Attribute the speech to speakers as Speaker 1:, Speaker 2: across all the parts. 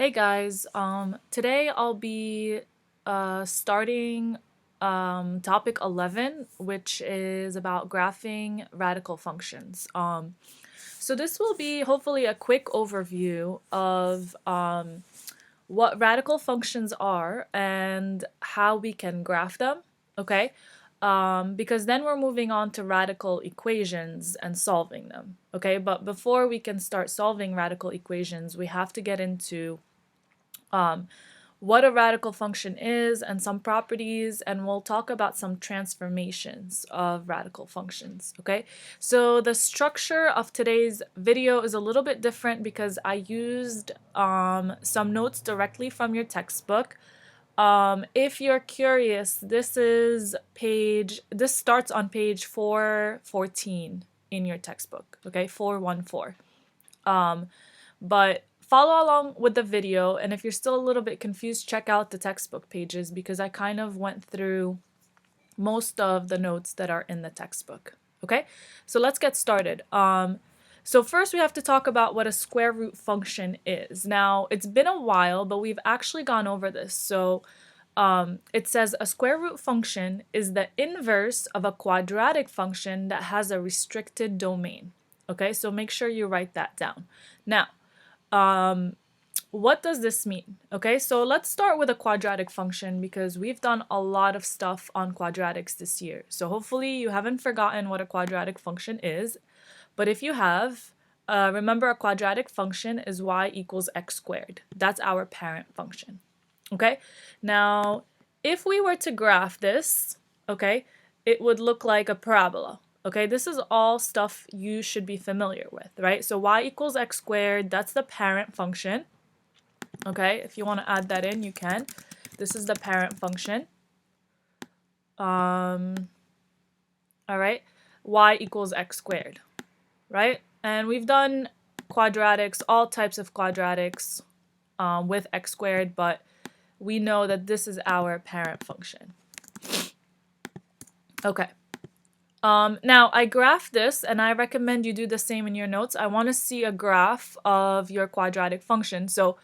Speaker 1: Hey guys, today I'll be starting topic 11, which is about graphing radical functions. So this will be hopefully a quick overview of what radical functions are and how we can graph them, okay? Because then we're moving on to radical equations and solving them, okay? But before we can start solving radical equations, we have to get into um, what a radical function is and some properties, and we'll talk about some transformations of radical functions, okay? So the structure of today's video is a little bit different because I used some notes directly from your textbook. If you're curious, this starts on page 414 in your textbook, okay? 414. But follow along with the video, and if you're still a little bit confused, check out the textbook pages because I kind of went through most of the notes that are in the textbook. Okay, so let's get started. So first we have to talk about what a square root function is. Now, it's been a while, but we've actually gone over this. So it says a square root function is the inverse of a quadratic function that has a restricted domain. Okay, so make sure you write that down. Now, what does this mean? Okay, so let's start with a quadratic function because we've done a lot of stuff on quadratics this year. So hopefully you haven't forgotten what a quadratic function is. But if you have, remember a quadratic function is y equals x squared. That's our parent function. Okay, now if we were to graph this, okay, it would look like a parabola. Okay, this is all stuff you should be familiar with, right? So y equals x squared, that's the parent function. Okay, if you want to add that in, you can. This is the parent function. All right, y equals x squared, right? And we've done quadratics, all types of quadratics with x squared, but we know that this is our parent function. Okay. Now, I graphed this, and I recommend you do the same in your notes. I want to see a graph of your quadratic function. So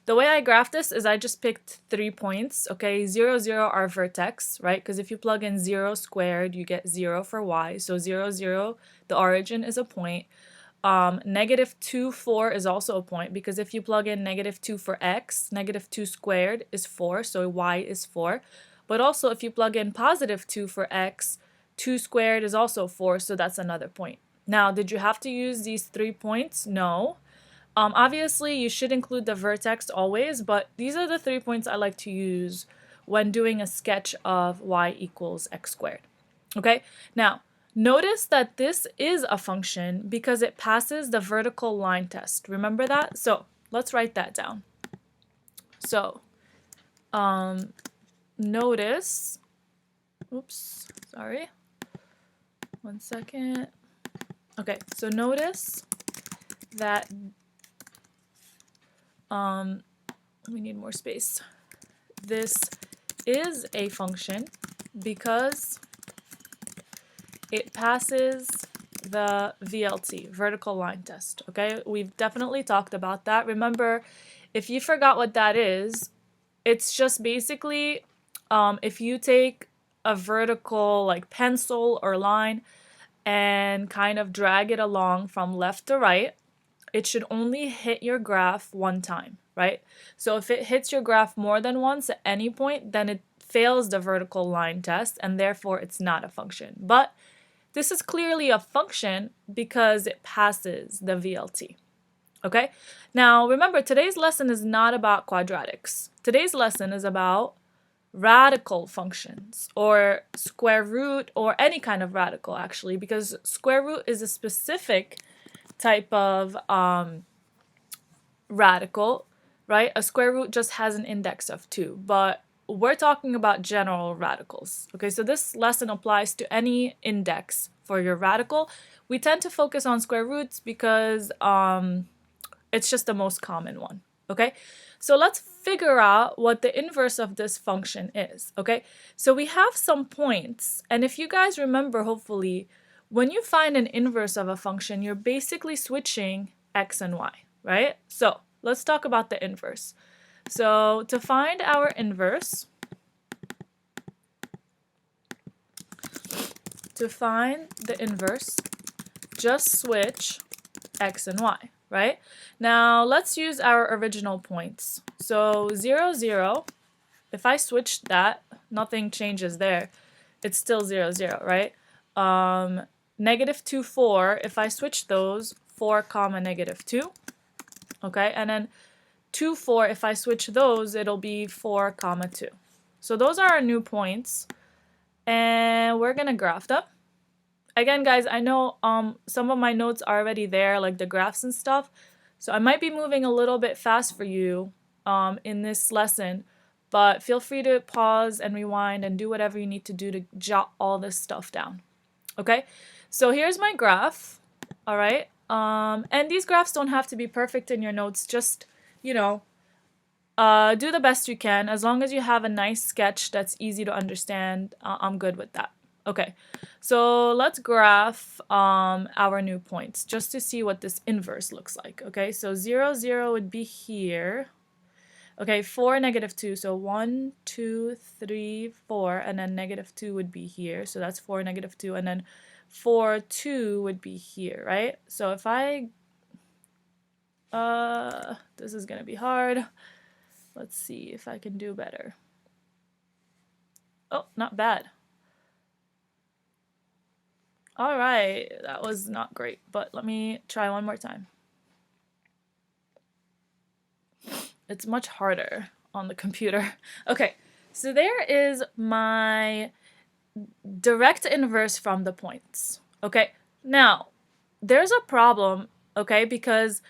Speaker 1: the way I graph this is I just picked 3 points, okay? 0, 0 are vertex, right? Because if you plug in 0 squared, you get 0 for y. So 0, 0, the origin is a point. Negative 2, 4 is also a point because if you plug in negative 2 for x, negative 2 squared is 4, so y is 4. But also if you plug in positive 2 for x, 2 squared is also 4, so that's another point. Now, did you have to use these 3 points? No. Obviously, you should include the vertex always, but these are the 3 points I like to use when doing a sketch of y equals x squared. Okay, now, notice that this is a function because it passes the vertical line test. Remember that? So, let's write that down. So, notice, oops, sorry. 1 second. Okay, so notice that we need more space. This is a function because it passes the VLT, vertical line test, okay? We've definitely talked about that. Remember, if you forgot what that is, it's just basically if you take a vertical like pencil or line and kind of drag it along from left to right, it should only hit your graph one time, right? So if it hits your graph more than once at any point, then it fails the vertical line test and therefore it's not a function. But this is clearly a function because it passes the VLT. Okay? Now remember, today's lesson is not about quadratics. Today's lesson is about radical functions or square root or any kind of radical actually, because square root is a specific type of radical, right? A square root just has an index of 2, but we're talking about general radicals. Okay, so this lesson applies to any index for your radical. We tend to focus on square roots because it's just the most common one. Okay, so let's figure out what the inverse of this function is. Okay, so we have some points, and if you guys remember, hopefully, when you find an inverse of a function, you're basically switching x and y, right? So let's talk about the inverse. So to find our inverse, just switch x and y, right? Now let's use our original points. So 0, 0, if I switch that, nothing changes there. It's still 0, 0, right? Negative 2, 4, if I switch those, 4 comma negative 2, okay? And then 2, 4, if I switch those, it'll be 4 comma 2. So those are our new points, and we're gonna graph them. Again, guys, I know some of my notes are already there, like the graphs and stuff, so I might be moving a little bit fast for you in this lesson, but feel free to pause and rewind and do whatever you need to do to jot all this stuff down. Okay, so here's my graph, all right? And these graphs don't have to be perfect in your notes, just, you know, do the best you can. As long as you have a nice sketch that's easy to understand, I'm good with that. Okay, so let's graph our new points just to see what this inverse looks like. Okay, so 0, 0 would be here. Okay, 4, negative 2, so 1, 2, 3, 4, and then negative 2 would be here. So that's 4, negative 2, and then 4, 2 would be here, right? So if I, this is gonna be hard. Let's see if I can do better. Oh, not bad. All right, that was not great, but let me try one more time. It's much harder on the computer. Okay, so there is my direct inverse from the points. Okay, now there's a problem, okay, because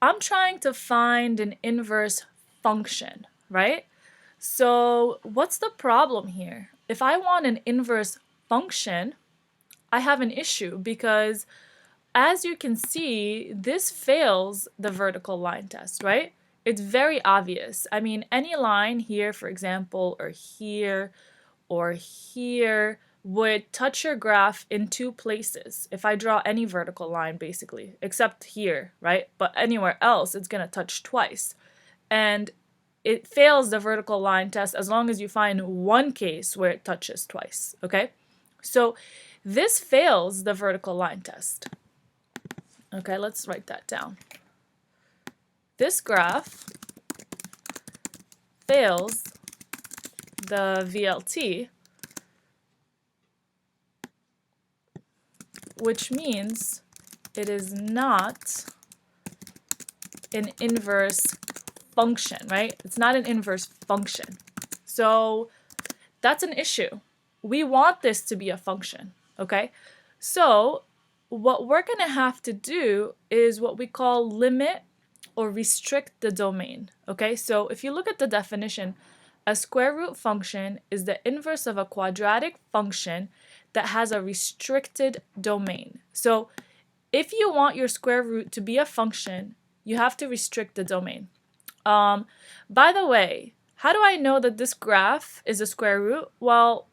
Speaker 1: I'm trying to find an inverse function, right? So what's the problem here? If I want an inverse function, I have an issue because as you can see, this fails the vertical line test, right? It's very obvious. I mean, any line here, for example, or here would touch your graph in two places if I draw any vertical line, basically, except here, right? But anywhere else, it's going to touch twice. And it fails the vertical line test as long as you find one case where it touches twice, okay? So this fails the vertical line test. Okay, let's write that down. This graph fails the VLT, which means it is not an inverse function, right? It's not an inverse function. So that's an issue. We want this to be a function, okay? So what we're going to have to do is what we call limit or restrict the domain, okay? So if you look at the definition, a square root function is the inverse of a quadratic function that has a restricted domain. So if you want your square root to be a function, you have to restrict the domain. By the way, how do I know that this graph is a square root? Well,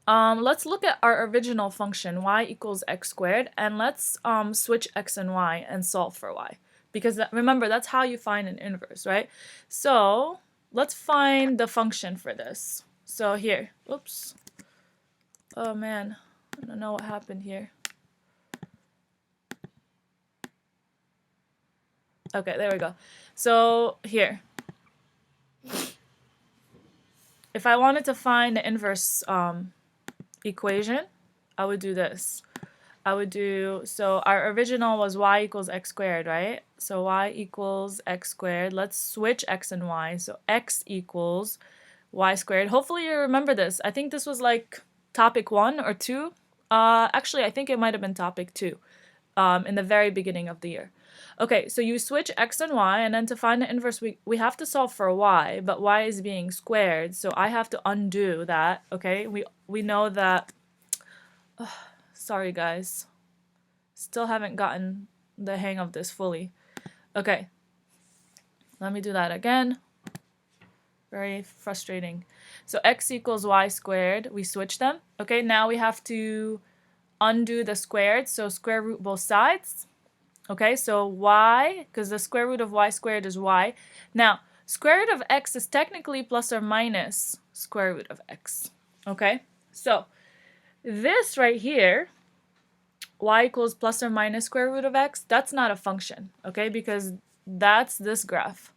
Speaker 1: let's look at our original function, y equals x squared, and let's switch x and y and solve for y. Because remember, that's how you find an inverse, right? So let's find the function for this. So here, oops. Oh man, I don't know what happened here. Okay, there we go. So here, if I wanted to find the inverse equation, I would do this. I would do, so our original was y equals x squared, right? So y equals x squared. Let's switch x and y. So x equals y squared. Hopefully you remember this. I think this was like topic 1 or 2. Actually, I think it might have been topic 2 in the very beginning of the year. Okay, so you switch x and y, and then to find the inverse, we have to solve for y, but y is being squared, so I have to undo that, okay? We know that, sorry guys, still haven't gotten the hang of this fully. Okay, let me do that again. Very frustrating. So x equals y squared, we switch them. Okay, now we have to undo the squared, so square root both sides. Okay, so y, because the square root of y squared is y. Now, square root of x is technically plus or minus square root of x. Okay, so this right here, y equals plus or minus square root of x, that's not a function, okay, because that's this graph.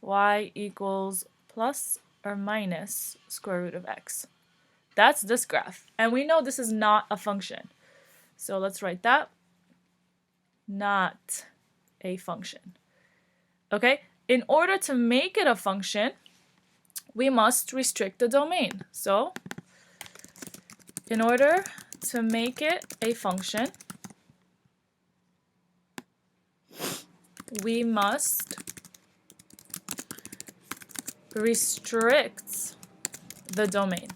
Speaker 1: Y equals plus or minus square root of x. That's this graph. And we know this is not a function. So let's write that. Not a function. Okay? In order to make it a function, we must restrict the domain. So, in order to make it a function, we must restrict the domain.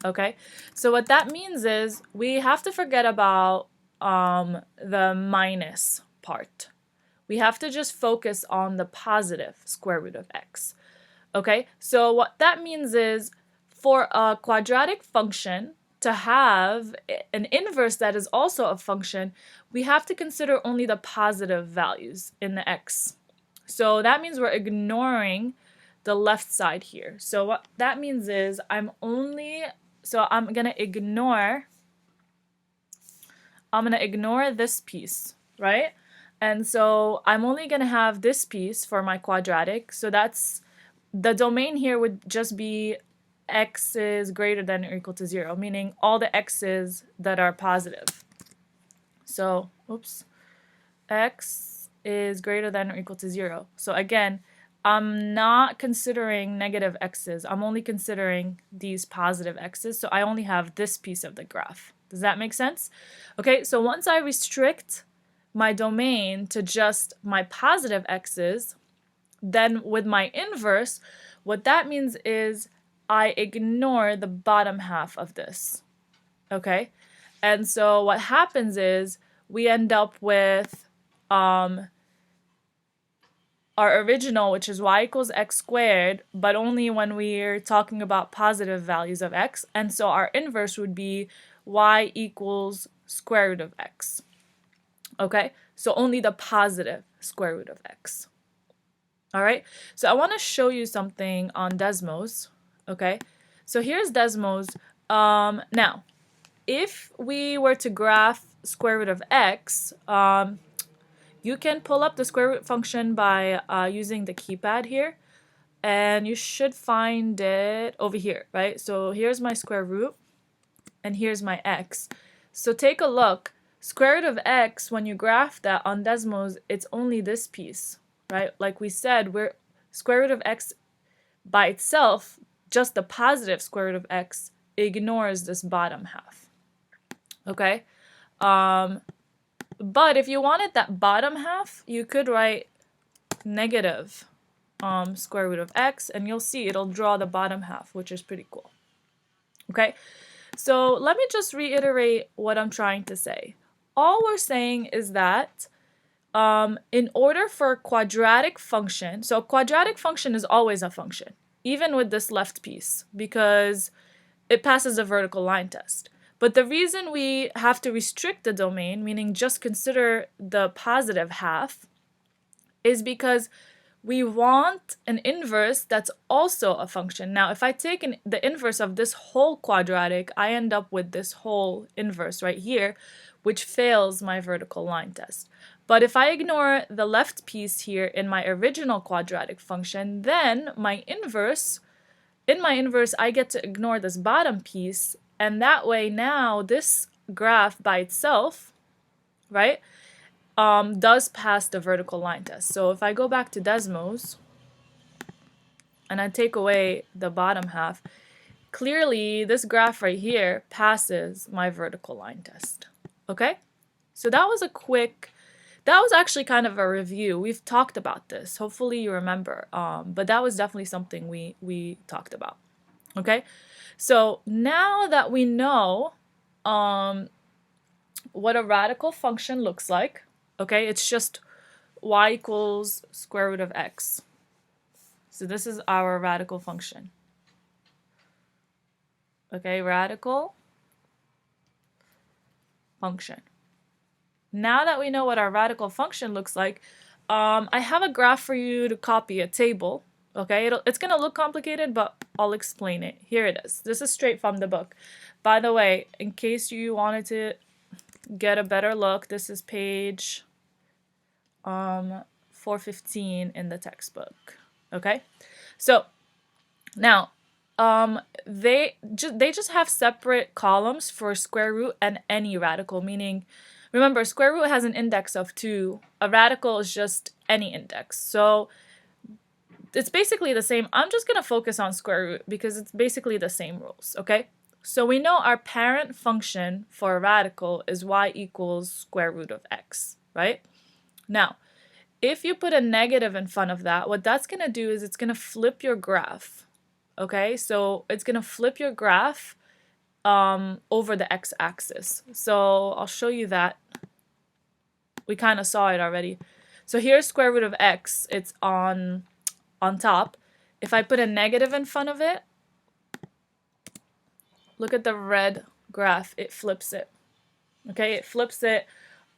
Speaker 1: Okay? So what that means is we have to forget about the minus part. We have to just focus on the positive square root of x. Okay, so what that means is for a quadratic function to have an inverse that is also a function, we have to consider only the positive values in the x. So that means we're ignoring the left side here. So what that means is I'm gonna ignore this piece, right? And so I'm only gonna have this piece for my quadratic. So that's the domain here would just be x is greater than or equal to 0, meaning all the x's that are positive. So, x is greater than or equal to 0. So again, I'm not considering negative x's. I'm only considering these positive x's. So I only have this piece of the graph. Does that make sense? Okay, so once I restrict my domain to just my positive x's, then with my inverse, what that means is I ignore the bottom half of this. Okay? And so what happens is we end up with our original, which is y equals x squared, but only when we're talking about positive values of x. And so our inverse would be y equals square root of x. Okay? So only the positive square root of x. All right? So I want to show you something on Desmos. Okay? So here's Desmos. Now, if we were to graph square root of x, you can pull up the square root function by using the keypad here, and you should find it over here, right? So here's my square root, and here's my x. So take a look. Square root of x, when you graph that on Desmos, it's only this piece, right? Like we said, we're square root of x by itself, just the positive square root of x, ignores this bottom half. Okay? But if you wanted that bottom half, you could write negative square root of x, and you'll see it'll draw the bottom half, which is pretty cool. Okay? So let me just reiterate what I'm trying to say. All we're saying is that in order for a quadratic function, so a quadratic function is always a function, even with this left piece, because it passes a vertical line test. But the reason we have to restrict the domain, meaning just consider the positive half, is because we want an inverse that's also a function. Now, if I take the inverse of this whole quadratic, I end up with this whole inverse right here, which fails my vertical line test. But if I ignore the left piece here in my original quadratic function, then in my inverse, I get to ignore this bottom piece, and that way now this graph by itself, right, does pass the vertical line test. So if I go back to Desmos and I take away the bottom half, clearly this graph right here passes my vertical line test. Okay? So that was actually kind of a review. We've talked about this. Hopefully you remember. But that was definitely something we talked about. Okay? So now that we know what a radical function looks like, okay, it's just y equals square root of x. So this is our radical function. Okay, radical function. now that we know what our radical function looks like, I have a graph for you to copy, a table. Okay, it's going to look complicated, but I'll explain it. Here it is. This is straight from the book. By the way, in case you wanted to get a better look, this is page 415 in the textbook. Okay, so now they just have separate columns for square root and any radical, meaning, remember, square root has an index of 2. A radical is just any index. So it's basically the same. I'm just going to focus on square root because it's basically the same rules, okay? So we know our parent function for a radical is y equals square root of x, right? Now, if you put a negative in front of that, what that's going to do is it's going to flip your graph, okay? So it's going to flip your graph over the x-axis. So I'll show you that. We kind of saw it already. So here's square root of x. It's on top. If I put a negative in front of it, look at the red graph. It flips it. Okay, it flips it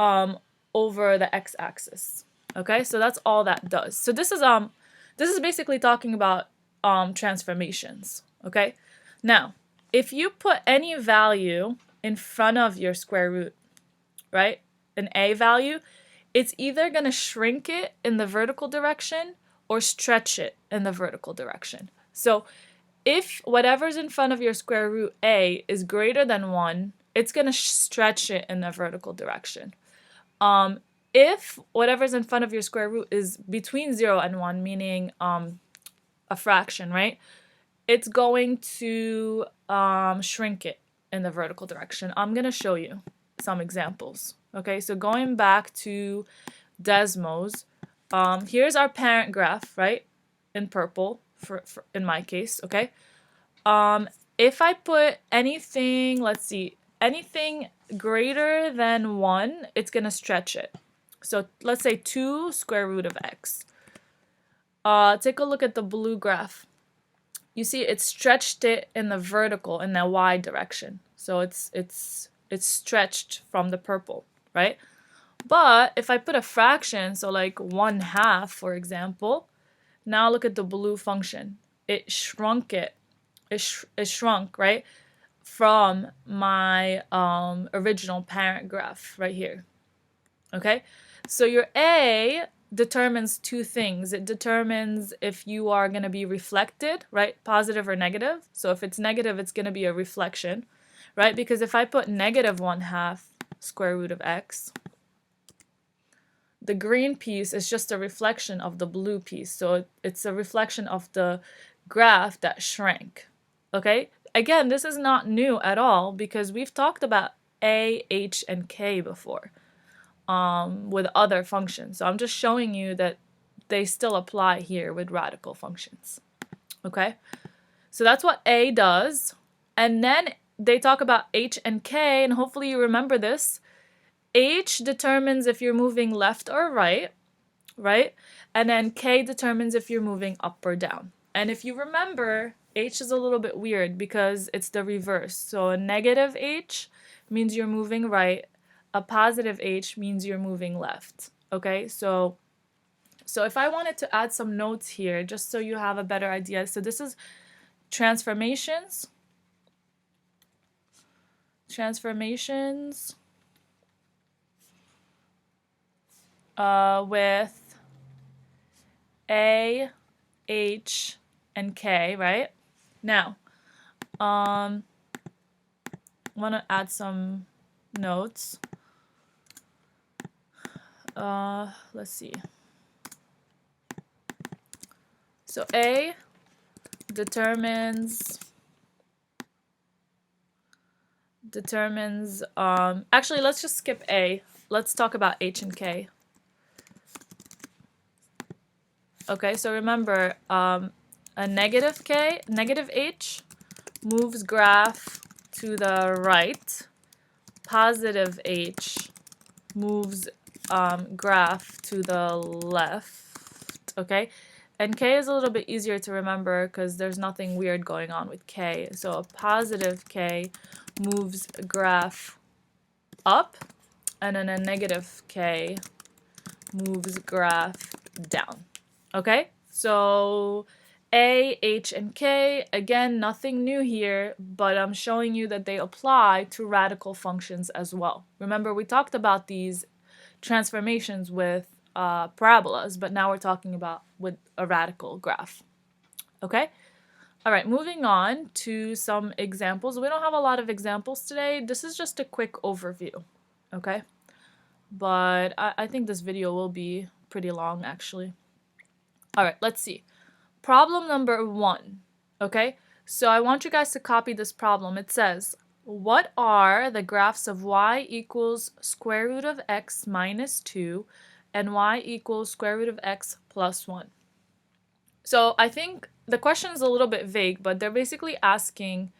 Speaker 1: over the x-axis. Okay, so that's all that does. So this is basically talking about transformations. Okay, now if you put any value in front of your square root, right, an a value, it's either going to shrink it in the vertical direction or stretch it in the vertical direction. So if whatever's in front of your square root a is greater than 1, it's going to stretch it in the vertical direction. If whatever's in front of your square root is between 0 and 1, meaning a fraction, right, it's going to shrink it in the vertical direction. I'm going to show you some examples. Okay, so going back to Desmos, here's our parent graph, right, in purple, for in my case, okay? If I put anything, let's see, anything greater than 1, it's going to stretch it. So let's say 2 square root of x. Take a look at the blue graph. You see it stretched it in the vertical, in the y direction. So it's stretched from the purple, right? But if I put a fraction, so like 1/2, for example, now look at the blue function. It shrunk it. It shrunk, right, from my original parent graph right here. Okay, so your a determines 2 things. It determines if you are going to be reflected, right, positive or negative. So if it's negative, it's going to be a reflection, right? Because if I put negative 1/2 square root of x, the green piece is just a reflection of the blue piece. So it's a reflection of the graph that shrank. Okay? Again, this is not new at all because we've talked about a, h, and k before with other functions. So I'm just showing you that they still apply here with radical functions. Okay? So that's what a does. And then they talk about h and k, and hopefully you remember this. H determines if you're moving left or right, right? And then K determines if you're moving up or down. And if you remember, H is a little bit weird because it's the reverse. So a negative H means you're moving right. A positive H means you're moving left. Okay, so if I wanted to add some notes here, just so you have a better idea. So this is transformations. With A, H, and K, right? Now, I want to add some notes. Let's see. So A determines actually, let's just skip A. Let's talk about H and K. Okay, so remember, a negative K, negative H moves graph to the right. Positive H moves graph to the left. Okay, and K is a little bit easier to remember because there's nothing weird going on with K. So a positive K moves graph up, and then a negative k moves graph down. Okay, so A, H, and K, again, nothing new here, but I'm showing you that they apply to radical functions as well. Remember, we talked about these transformations with parabolas, but now we're talking about with a radical graph. Okay? All right, moving on to some examples. We don't have a lot of examples today. This is just a quick overview. Okay? But I think this video will be pretty long, actually. All right, let's see. Problem number 1, okay? So I want you guys to copy this problem. It says, what are the graphs of y equals square root of x minus 2 and y equals square root of x plus 1? So I think the question is a little bit vague, but they're basically asking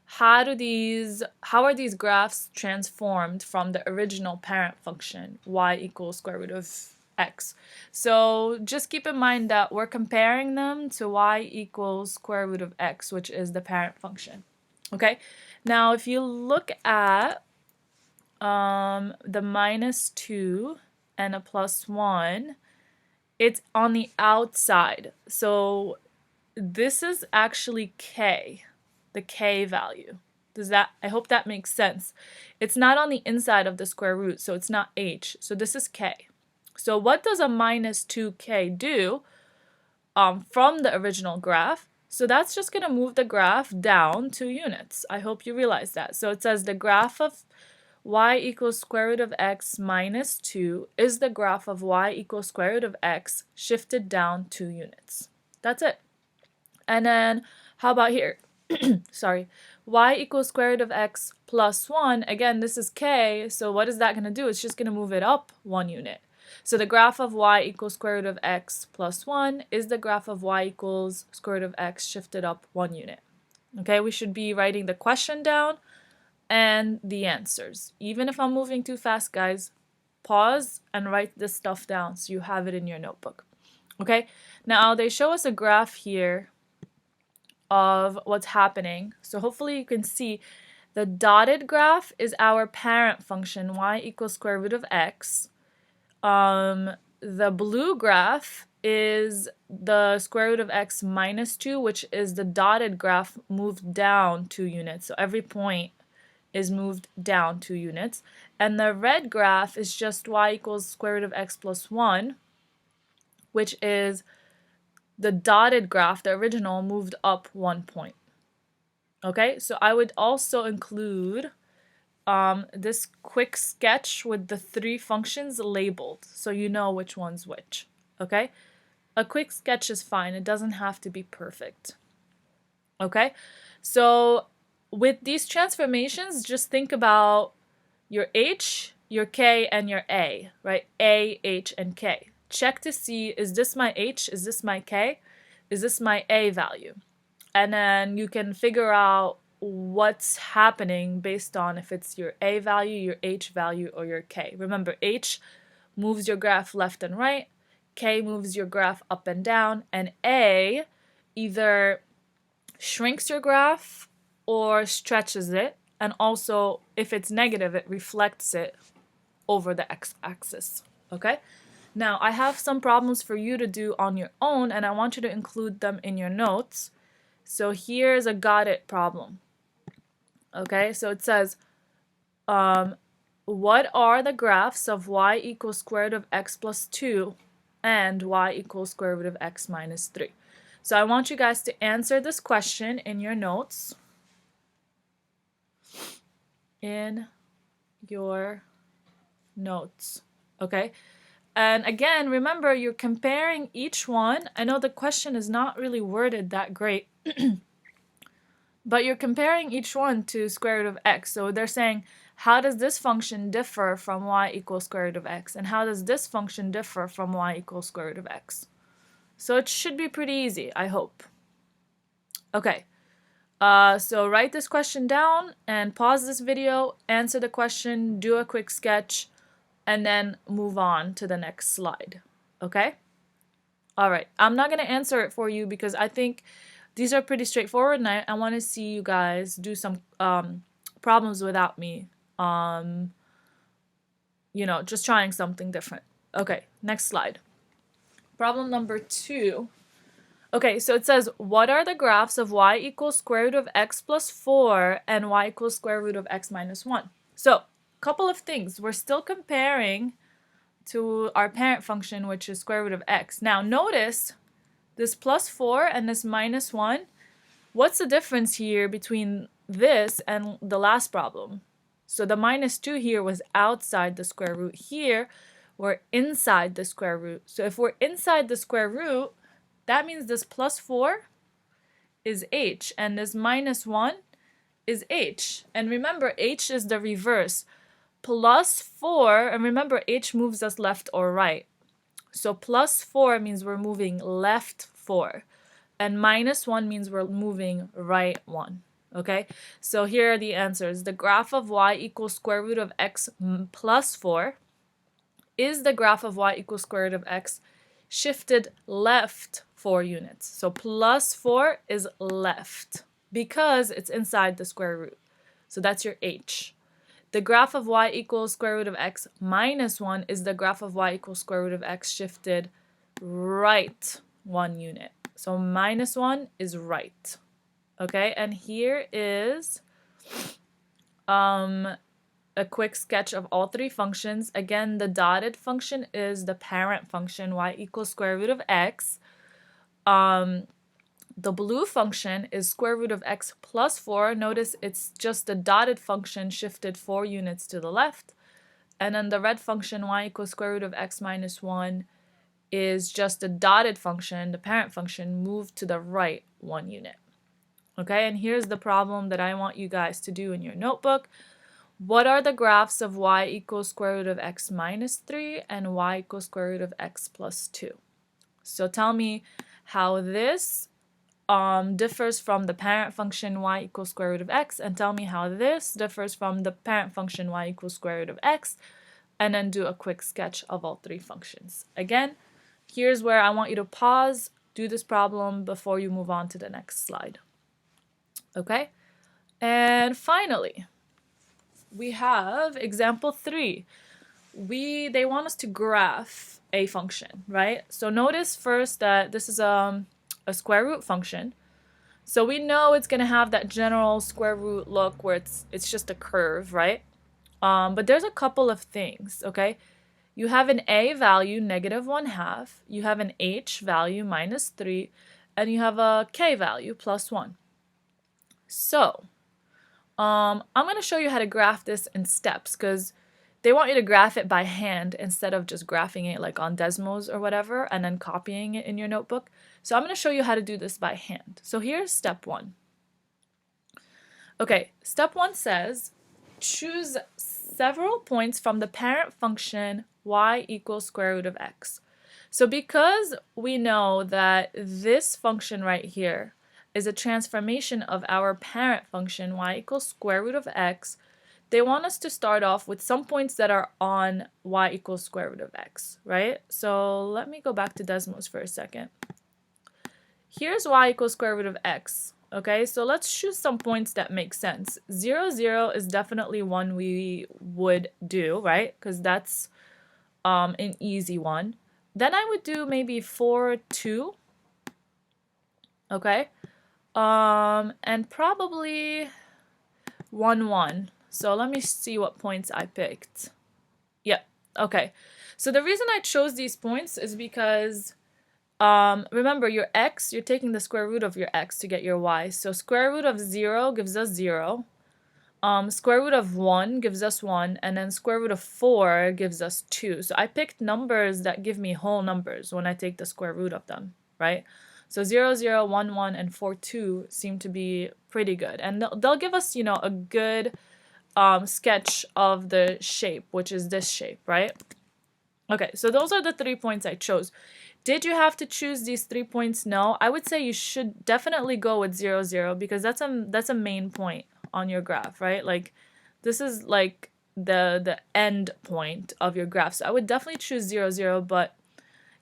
Speaker 1: how are these graphs transformed from the original parent function, y equals square root of x. So just keep in mind that we're comparing them to y equals square root of x, which is the parent function. Okay, now if you look at the minus 2 and a plus 1, it's on the outside. So this is actually k, the k value. I hope that makes sense. It's not on the inside of the square root, so it's not h. So this is k. So what does a minus 2k do from the original graph? So that's just going to move the graph down 2 units. I hope you realize that. So it says the graph of y equals square root of x minus 2 is the graph of y equals square root of x shifted down 2 units. That's it. And then how about here? Sorry. Y equals square root of x plus 1. Again, this is k, so what is that going to do? It's just going to move it up 1 unit. So the graph of y equals square root of x plus 1 is the graph of y equals square root of x shifted up 1 unit. Okay, we should be writing the question down and the answers. Even if I'm moving too fast, guys, pause and write this stuff down so you have it in your notebook. Okay, now they show us a graph here of what's happening. So hopefully you can see the dotted graph is our parent function, y equals square root of x. The blue graph is the square root of x minus 2, which is the dotted graph moved down 2 units. So every point is moved down 2 units. And the red graph is just y equals square root of x plus 1, which is the dotted graph, the original, moved up 1 point. Okay, so I would also include this quick sketch with the 3 functions labeled, so you know which one's which. Okay, a quick sketch is fine. It doesn't have to be perfect. Okay, so with these transformations, just think about your h, your k, and your a, right? A, h, and k. Check to see, is this my h? Is this my k? Is this my a value? And then you can figure out what's happening based on if it's your a value, your h value, or your k. Remember, h moves your graph left and right, k moves your graph up and down, and a either shrinks your graph or stretches it, and also if it's negative, it reflects it over the x-axis. Okay? Now, I have some problems for you to do on your own, and I want you to include them in your notes. So here's a got it problem. Okay, so it says, what are the graphs of y equals square root of x plus 2 and y equals square root of x minus 3? So I want you guys to answer this question in your notes. In your notes, okay? And again, remember, you're comparing each one. I know the question is not really worded that great, but you're comparing each one to square root of x. So they're saying, how does this function differ from y equals square root of x? And how does this function differ from y equals square root of x? So it should be pretty easy, I hope. Okay, so write this question down and pause this video, answer the question, do a quick sketch, and then move on to the next slide. Okay? All right, I'm not going to answer it for you because I think these are pretty straightforward, and I want to see you guys do some problems without me just trying something different. Okay, next slide. Problem number 2. Okay, so it says, what are the graphs of y equals square root of x plus 4 and y equals square root of x minus 1? So, couple of things. We're still comparing to our parent function, which is square root of x. Now, notice this plus 4 and this minus 1. What's the difference here between this and the last problem? So the minus 2 here was outside the square root. Here, we're inside the square root. So if we're inside the square root, that means this plus 4 is h, and this minus 1 is h. And remember, h is the reverse. Plus 4, and remember, h moves us left or right. So plus 4 means we're moving left 4. And minus 1 means we're moving right 1. Okay? So here are the answers. The graph of y equals square root of x plus 4 is the graph of y equals square root of x shifted left 4 units. So plus 4 is left because it's inside the square root. So that's your h. The graph of y equals square root of x minus 1 is the graph of y equals square root of x shifted right 1 unit. So minus 1 is right. Okay, and here is a quick sketch of all 3 functions. Again, the dotted function is the parent function, y equals square root of x. The blue function is square root of x plus 4. Notice it's just the dotted function shifted 4 units to the left. And then the red function, y equals square root of x minus 1, is just the dotted function, the parent function, moved to the right 1 unit. Okay, and here's the problem that I want you guys to do in your notebook. What are the graphs of y equals square root of x minus 3 and y equals square root of x plus 2? So tell me how this differs from the parent function y equals square root of x, and tell me how this differs from the parent function y equals square root of x, and then do a quick sketch of all 3 functions. Again, here's where I want you to pause, do this problem before you move on to the next slide. Okay? And finally, we have example 3. They want us to graph a function, right? So notice first that this is a square root function. So we know it's going to have that general square root look where it's just a curve, right? But there's a couple of things, okay? You have an a value, -1/2. You have an h value, -3. And you have a k value, +1. So, I'm going to show you how to graph this in steps because they want you to graph it by hand instead of just graphing it like on Desmos or whatever and then copying it in your notebook. So I'm going to show you how to do this by hand. So here's step 1. Okay, step 1 says choose several points from the parent function y equals square root of x. So because we know that this function right here is a transformation of our parent function y equals square root of x, they want us to start off with some points that are on y equals square root of x, right? So let me go back to Desmos for a second. Here's y equals square root of x, okay? So let's choose some points that make sense. 0, 0 is definitely one we would do, right? Because that's an easy one. Then I would do maybe 4, 2, okay? And probably 1, 1. So let me see what points I picked. Yep, okay. So the reason I chose these points is because, remember your x, you're taking the square root of your x to get your y. So square root of 0 gives us 0. Square root of 1 gives us 1. And then square root of 4 gives us 2. So I picked numbers that give me whole numbers when I take the square root of them, right? So 0, 0, 1, 1, and 4, 2 seem to be pretty good. And they'll give us, you know, a good sketch of the shape, which is this shape, right? Okay, so those are the 3 points I chose. Did you have to choose these 3 points? No. I would say you should definitely go with 0, 0 because that's a main point on your graph, right? Like this is like the end point of your graph. So I would definitely choose 0, 0, but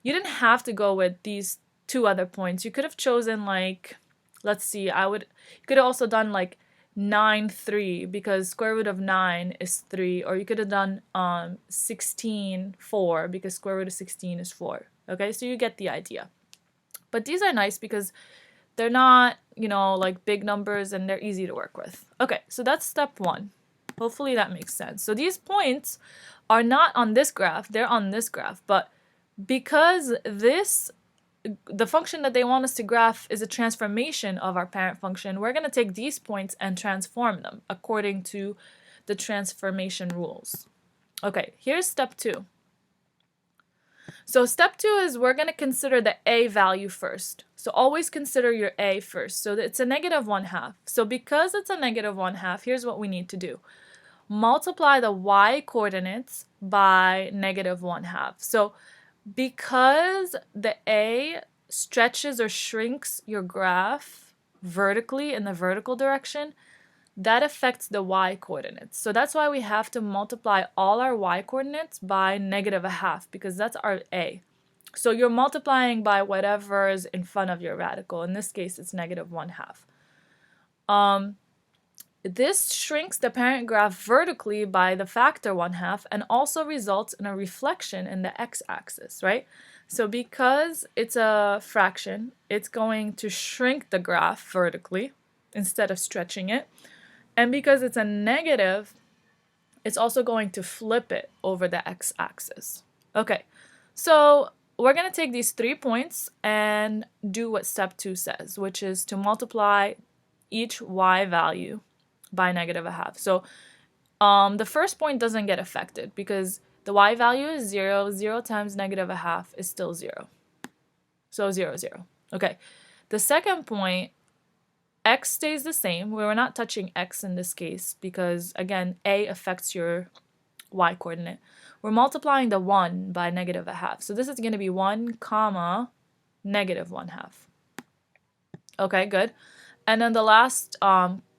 Speaker 1: you didn't have to go with these 2 other points. You could have chosen like, let's see, you could have also done like 9, 3, because square root of 9 is 3, or you could have done 16, 4, because square root of 16 is 4. Okay, so you get the idea. But these are nice because they're not, you know, like big numbers, and they're easy to work with. Okay, so that's step 1. Hopefully that makes sense. So these points are not on this graph, they're on this graph, but because the function that they want us to graph is a transformation of our parent function, we're going to take these points and transform them according to the transformation rules. Okay, here's step 2. So step 2 is we're going to consider the a value first. So always consider your a first. So it's a negative 1/2. So because it's a negative 1/2, here's what we need to do. Multiply the y coordinates by negative 1/2. So because the a stretches or shrinks your graph vertically in the vertical direction, that affects the y coordinates. So that's why we have to multiply all our y coordinates by negative 1/2, because that's our a. So you're multiplying by whatever is in front of your radical. In this case, it's negative 1/2. This shrinks the parent graph vertically by the factor 1/2 and also results in a reflection in the x-axis, right? So because it's a fraction, it's going to shrink the graph vertically instead of stretching it. And because it's a negative, it's also going to flip it over the x-axis. Okay, so we're going to take these 3 points and do what step 2 says, which is to multiply each y value by negative 1/2. So the first point doesn't get affected because the y value is 0. 0 times negative 1/2 is still 0. So 0, 0. Okay. The second point, x stays the same. We're not touching x in this case because, again, a affects your y coordinate. We're multiplying the 1 by negative 1/2. So this is going to be 1 comma negative 1/2. Okay, good. And then the last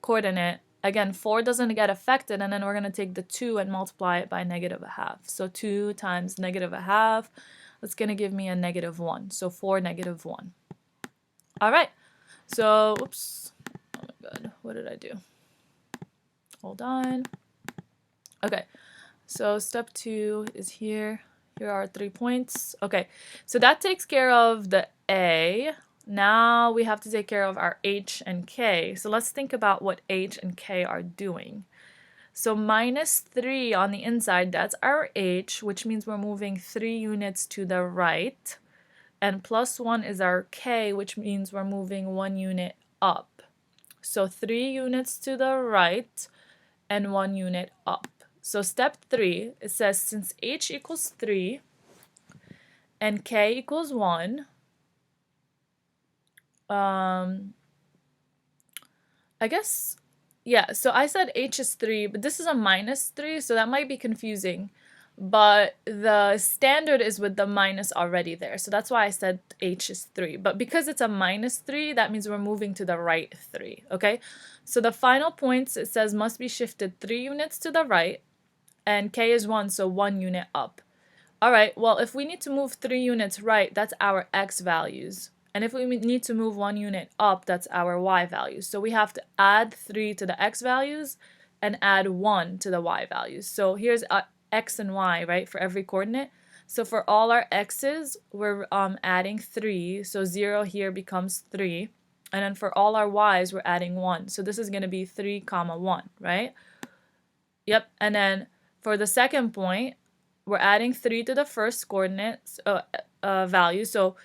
Speaker 1: coordinate, again, 4 doesn't get affected, and then we're going to take the 2 and multiply it by negative 1/2. So 2 times negative 1/2, that's going to give me a negative 1. So 4 negative 1. All right. So, oops. Oh my God. What did I do? Hold on. Okay. So step 2 is here. Here are 3 points. Okay. So that takes care of the a. Now we have to take care of our h and k. So let's think about what h and k are doing. So minus 3 on the inside, that's our h, which means we're moving 3 units to the right. And plus 1 is our k, which means we're moving 1 unit up. So 3 units to the right and 1 unit up. So step 3, it says since h equals 3 and k equals 1, I guess, yeah, so I said h is 3, but this is a minus 3, so that might be confusing. But the standard is with the minus already there, so that's why I said h is 3. But because it's a minus 3, that means we're moving to the right 3, okay? So the final points, it says, must be shifted 3 units to the right, and k is 1, so 1 unit up. All right, well, if we need to move 3 units right, that's our x values. And if we need to move 1 unit up, that's our y values. So we have to add 3 to the x values and add 1 to the y values. So here's x and y, right, for every coordinate. So for all our x's, we're adding 3. So 0 here becomes 3. And then for all our y's, we're adding 1. So this is going to be 3 comma 1, right? Yep. And then for the second point, we're adding 3 to the first coordinates value. So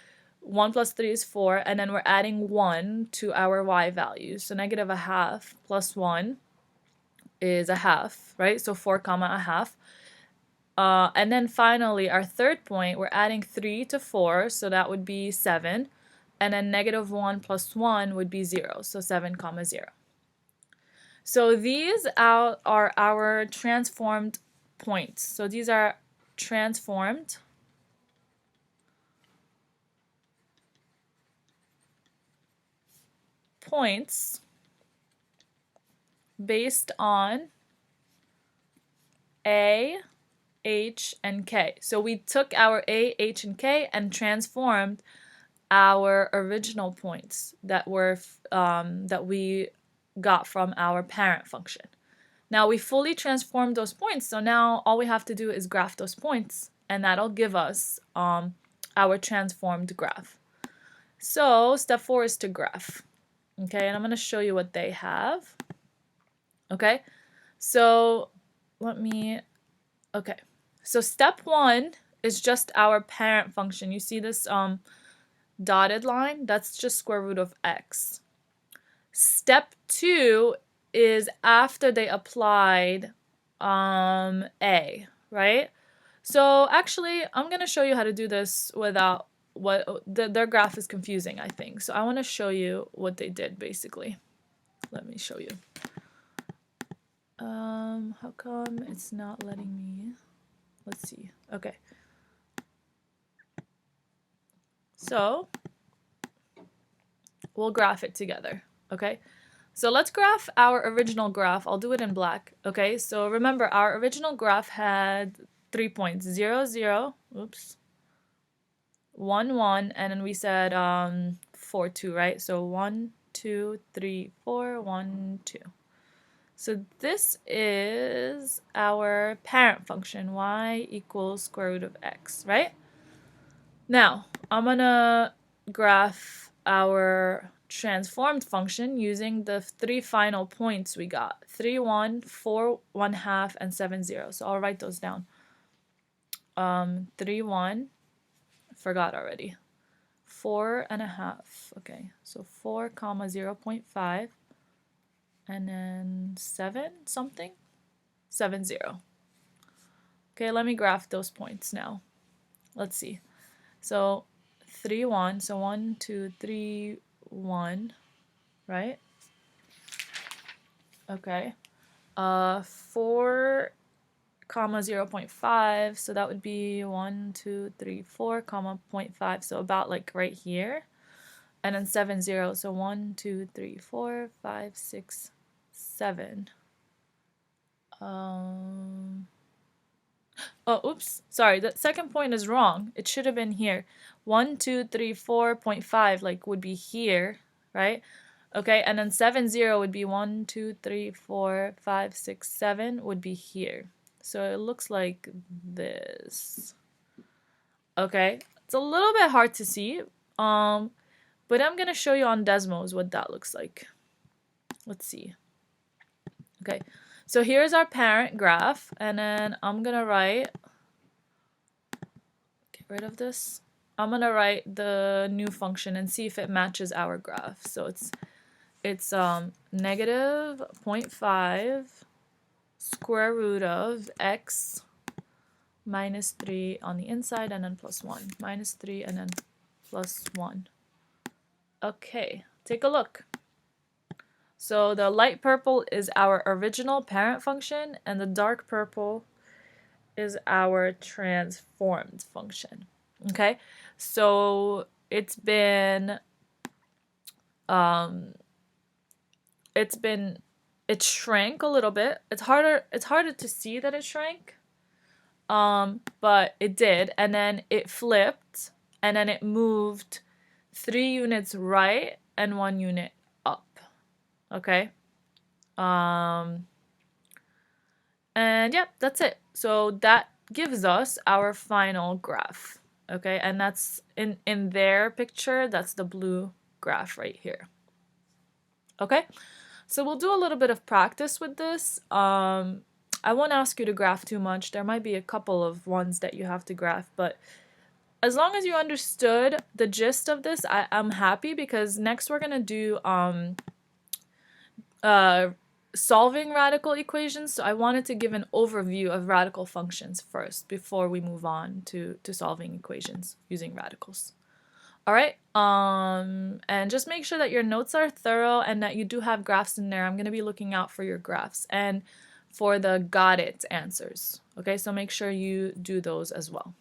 Speaker 1: 1 plus 3 is 4, and then we're adding 1 to our y values. So negative 1/2 plus 1 is 1/2, right? So 4 comma 1/2. And then finally, our third point, we're adding 3 to 4, so that would be 7. And then negative 1 plus 1 would be 0, so 7 comma 0. So these are our transformed points. So these are transformed points based on a, h, and k. So we took our a, h, and k and transformed our original points that were that we got from our parent function. Now we fully transformed those points, so now all we have to do is graph those points, and that'll give us our transformed graph. So step 4 is to graph. Okay, and I'm going to show you what they have. Okay, so so step 1 is just our parent function. You see this dotted line? That's just square root of x. Step 2 is after they applied a, right? So actually, I'm going to show you how to do this without their graph is confusing, I think. So I want to show you what they did, basically. Let me show you. How come it's not letting me? Let's see. Okay. So we'll graph it together, okay? So let's graph our original graph. I'll do it in black, okay? So remember, our original graph had 3 points, 0, 0, oops, 1, 1, and then we said 4, 2, right? So 1, 2, 3, 4, 1, 2. So this is our parent function, y equals square root of x, right? Now, I'm going to graph our transformed function using the 3 final points we got. 3, 1, 4, 1/2, and 7, 0. So I'll write those down. 3, 1, forgot already. 4.5. Okay, so 4, 0.5. And then 7 something? 7, 0. Okay, let me graph those points now. Let's see. So 3, 1, so 1, 2, 3, 1, right? Okay. 4, 0.5, so that would be 1, 2, 3, 4, 0.5, so about like right here. And then 7, 0, so 1, 2, 3, 4, 5, 6, 7. Oh, oops, sorry, that second point is wrong. It should have been here. 1, 2, 3, 4.5 like would be here, right? Okay, and then 7, 0 would be 1, 2, 3, 4, 5, 6, 7 would be here. So it looks like this. Okay, it's a little bit hard to see, but I'm gonna show you on Desmos what that looks like. Let's see. Okay, so here's our parent graph, and then I'm gonna write, get rid of this. I'm gonna write the new function and see if it matches our graph. So it's negative 0.5 square root of x minus 3 on the inside, and then plus 1. Minus 3 and then plus 1. Okay, take a look. So the light purple is our original parent function, and the dark purple is our transformed function. Okay, so it shrank a little bit. It's harder to see that it shrank, but it did, and then it flipped, and then it moved 3 units right and 1 unit up. Okay, and yeah, that's it. So that gives us our final graph. Okay, and that's in their picture, that's the blue graph right here. Okay, so we'll do a little bit of practice with this. I won't ask you to graph too much. There might be a couple of ones that you have to graph, but as long as you understood the gist of this, I'm happy, because next we're gonna do solving radical equations. So I wanted to give an overview of radical functions first before we move on to solving equations using radicals. All right, and just make sure that your notes are thorough and that you do have graphs in there. I'm going to be looking out for your graphs and for the got it answers. Okay, so make sure you do those as well.